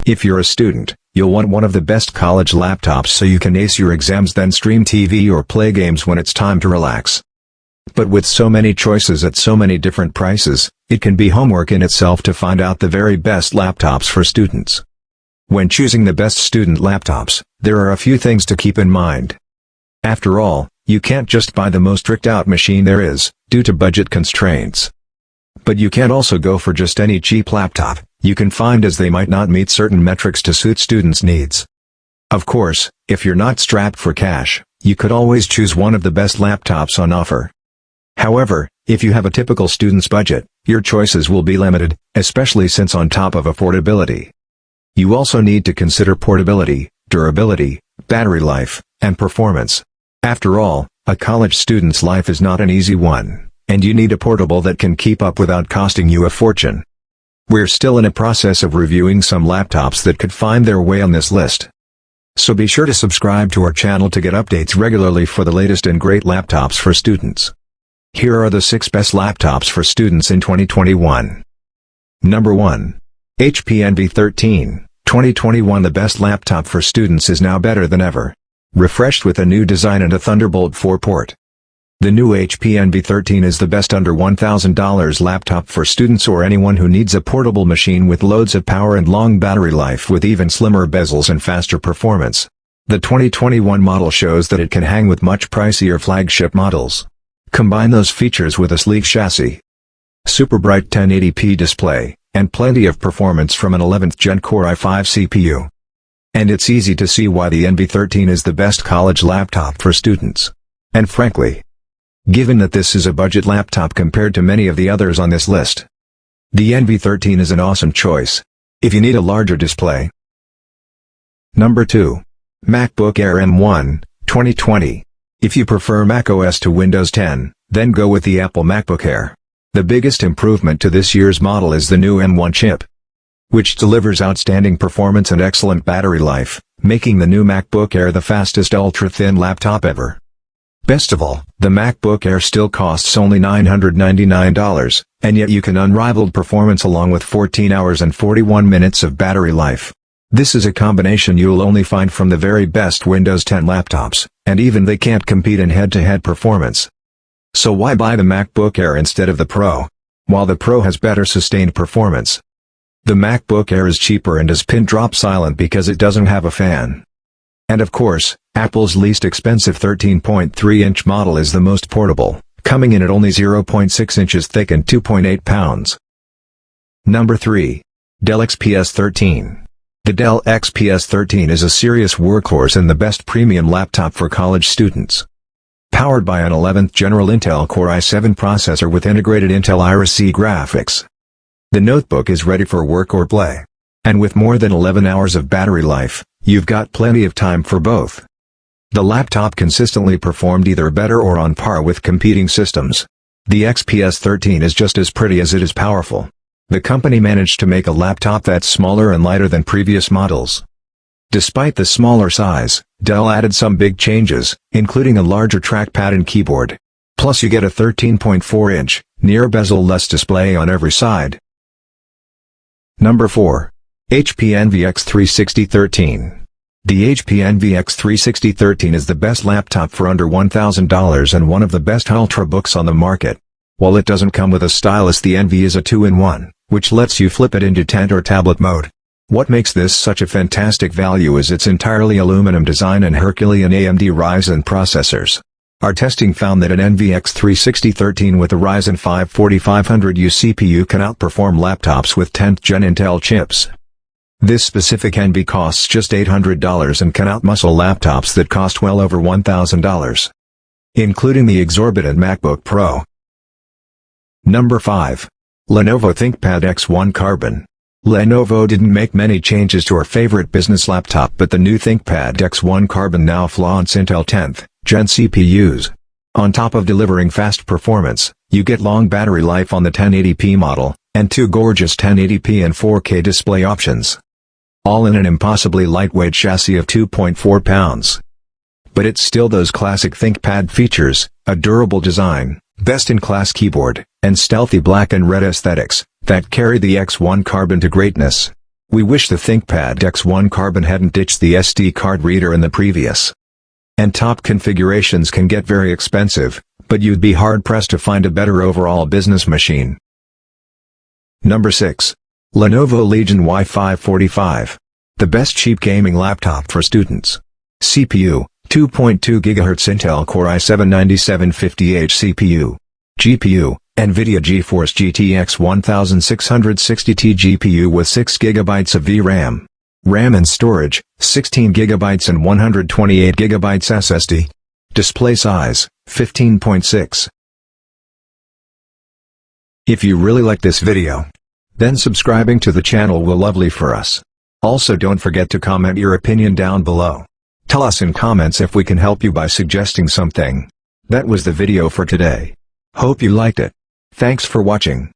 If you're a student, you'll want one of the best college laptops so you can ace your exams, then stream TV or play games when it's time to relax. But with so many choices at so many different prices, it can be homework in itself to find out the very best laptops for students. When choosing the best student laptops, there are a few things to keep in mind. After all, you can't just buy the most tricked-out machine there is, due to budget constraints. But you can't also go for just any cheap laptop you can find, as they might not meet certain metrics to suit students' needs. Of course, if you're not strapped for cash, you could always choose one of the best laptops on offer. However, if you have a typical student's budget, your choices will be limited, especially since on top of affordability, you also need to consider portability, durability, battery life, and performance. After all, a college student's life is not an easy one, and you need a portable that can keep up without costing you a fortune. We're still in a process of reviewing some laptops that could find their way on this list. So be sure to subscribe to our channel to get updates regularly for the latest and great laptops for students. Here are the 6 best laptops for students in 2021. Number 1. HP Envy 13, 2021. The best laptop for students is now better than ever. Refreshed with a new design and a Thunderbolt 4 port. The new HP Envy 13 is the best under $1,000 laptop for students or anyone who needs a portable machine with loads of power and long battery life with even slimmer bezels and faster performance. The 2021 model shows that it can hang with much pricier flagship models. Combine those features with a sleek chassis, super bright 1080p display, and plenty of performance from an 11th Gen Core i5 CPU. And it's easy to see why the Envy 13 is the best college laptop for students. And frankly, given that this is a budget laptop compared to many of the others on this list, the Envy 13 is an awesome choice if you need a larger display. Number 2. MacBook Air M1, 2020. If you prefer macOS to Windows 10, then go with the Apple MacBook Air. The biggest improvement to this year's model is the new M1 chip, which delivers outstanding performance and excellent battery life, making the new MacBook Air the fastest ultra-thin laptop ever. Best of all, the MacBook Air still costs only $999, and yet you can unrivaled performance along with 14 hours and 41 minutes of battery life. This is a combination you'll only find from the very best Windows 10 laptops, and even they can't compete in head-to-head performance. So why buy the MacBook Air instead of the Pro? While the Pro has better sustained performance, the MacBook Air is cheaper and is pin-drop silent because it doesn't have a fan. And of course, Apple's least expensive 13.3-inch model is the most portable, coming in at only 0.6 inches thick and 2.8 pounds. Number 3. Dell XPS 13. The Dell XPS 13 is a serious workhorse and the best premium laptop for college students. Powered by an 11th General Intel Core i7 processor with integrated Intel Iris-C graphics, the notebook is ready for work or play. And with more than 11 hours of battery life, you've got plenty of time for both. The laptop consistently performed either better or on par with competing systems. The XPS 13 is just as pretty as it is powerful. The company managed to make a laptop that's smaller and lighter than previous models. Despite the smaller size, Dell added some big changes, including a larger trackpad and keyboard. Plus you get a 13.4-inch, near-bezel-less display on every side. Number 4. HP Envy X360 13. The HP Envy X360 13 is the best laptop for under $1,000 and one of the best ultrabooks on the market. While it doesn't come with a stylus, the Envy is a 2-in-1, which lets you flip it into tent or tablet mode. What makes this such a fantastic value is its entirely aluminum design and Herculean AMD Ryzen processors. Our testing found that an Envy X360 13 with a Ryzen 5 4500U CPU can outperform laptops with 10th Gen Intel chips. This specific Envy costs just $800 and can outmuscle laptops that cost well over $1,000, including the exorbitant MacBook Pro. Number 5. Lenovo Thinkpad X1 Carbon. Lenovo didn't make many changes to our favorite business laptop, but the new Thinkpad X1 Carbon now flaunts Intel 10th Gen CPUs. On top of delivering fast performance, you get long battery life on the 1080p model, and 2 gorgeous 1080p and 4K display options, all in an impossibly lightweight chassis of 2.4 pounds. But it's still those classic ThinkPad features, a durable design, best-in-class keyboard, and stealthy black and red aesthetics, that carry the X1 Carbon to greatness. We wish the ThinkPad X1 Carbon hadn't ditched the SD card reader in the previous. And top configurations can get very expensive, but you'd be hard-pressed to find a better overall business machine. Number 6. Lenovo Legion Y545. The best cheap gaming laptop for students. CPU, 2.2 GHz Intel Core i7-9750H CPU. GPU, NVIDIA GeForce GTX 1660T GPU with 6 GB of VRAM. RAM and storage, 16 GB and 128 GB SSD. Display size, 15.6. If you really like this video, then subscribing to the channel will lovely for us. Also don't forget to comment your opinion down below. Tell us in comments if we can help you by suggesting something. That was the video for today. Hope you liked it. Thanks for watching.